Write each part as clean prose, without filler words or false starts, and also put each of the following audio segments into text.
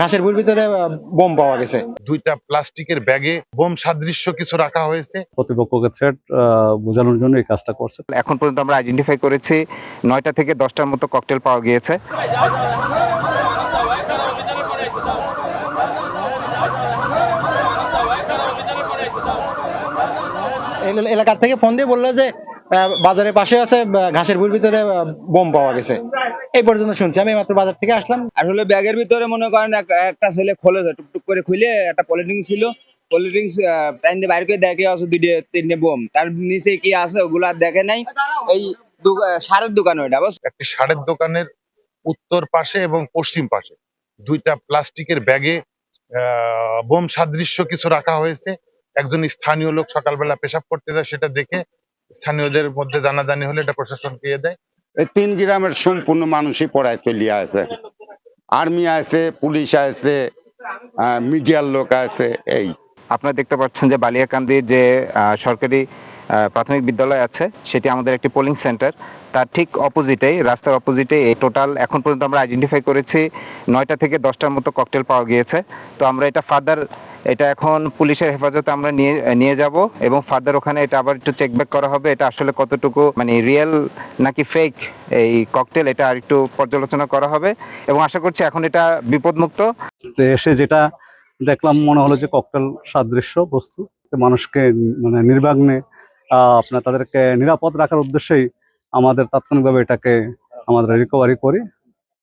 ঘাসের ভুঁড়ির ভিতরে বোম পাওয়া গেছে। দুইটা প্লাস্টিকের ব্যাগে বোম সাদৃশ্য কিছু রাখা হয়েছে। প্রতিপক্ষকে থ্রেট বোঝানোর জন্য এই কাজটা করছে। এখন পর্যন্ত আমরা আইডেন্টিফাই করেছি 9টা থেকে 10টার মতো ককটেল পাওয়া গিয়েছে। এলাকার থেকে ফোন দিয়ে বললো যে বাজারের পাশে আছে, ঘাসের ভুঁড়ির ভিতরে বোম পাওয়া গেছে। এই পর্যন্ত শুনছি, আমি মাত্র বাজার থেকে আসলাম। আসলে ব্যাগের ভিতরে মনে করেন একটা ছেলে খোলেছে, টুকটুক করে খুলে একটা পলিথিন ছিল, পলিথিন টাইম দিয়ে বাইরে করে দেখে আছে 2-3টে বোম, তার নিচে কি আছে ওগুলো আর দেখে নাই। এই সারের দোকান ওইটা একটি সারের দোকানের উত্তর পাশে এবং পশ্চিম পাশে দুইটা প্লাস্টিকের ব্যাগে বোম সাদৃশ্য কিছু রাখা হয়েছে। একজন স্থানীয় লোক সকালবেলা পেশাব করতে যায়, সেটা দেখে স্থানীয়দের মধ্যে জানাজানি হলে এটা প্রশাসন দিয়ে দেয়। এই 3 গ্রামের সম্পূর্ণ মানুষই পড়ায় চলিয়া আছে, আর্মি আছে, পুলিশ আছে, মিডিয়ার লোক আছে। এই আপনারা দেখতে পাচ্ছেন যে বালিয়াকান্দির যে সরকারি প্রাথমিক বিদ্যালয় আছে, সেটি আমাদের একটি পোলিং সেন্টার। তার ঠিক অপোজিটেই, রাস্তার অপোজিটে টোটাল এখন পর্যন্ত আমরা আইডেন্টিফাই করেছি 9টা থেকে 10টার মতো ককটেল পাওয়া গিয়েছে। তো আমরা এটা এখন পুলিশের হেফাজতে আমরা নিয়ে যাব এবং ফার্দার ওখানে এটা আবার একটু চেক ব্যাক করা হবে, এটা আসলে কতটুকু মানে রিয়েল নাকি ফেক এই ককটেল, এটা আর একটু পর্যালোচনা করা হবে এবং আশা করছি এখন এটা বিপদমুক্ত। তো এসে যেটা দেখলাম মনে হলো যে ককটেল সাদৃশ্য বস্তু, মানুষকে মানে নির্বিঘ্নে আপনার তাদেরকে নিরাপদ রাখার উদ্দেশ্যেই আমাদের তাৎক্ষণিকভাবে এটাকে আমাদের রিকভারি করি।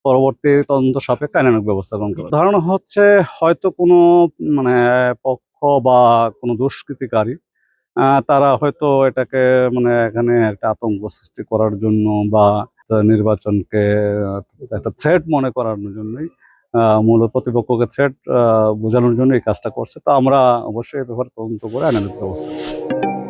পরবর্তী তদন্ত সাপেক্ষে আইনানুগ ব্যবস্থা গ্রহণ করা। ধারণা হচ্ছে হয়তো কোনো মানে পক্ষ বা কোনো দুষ্কৃতিকারী তারা হয়তো এটাকে মানে এখানে একটা আতঙ্ক সৃষ্টি করার জন্য বা নির্বাচনকে একটা থ্রেট মনে করার জন্যই মূল প্রতিপক্ষকে থ্রেট বোঝানোর জন্য এই কাজটা করছে। তো আমরা অবশ্যই এই ব্যাপারে তদন্ত করে আইনানুগ ব্যবস্থা করব।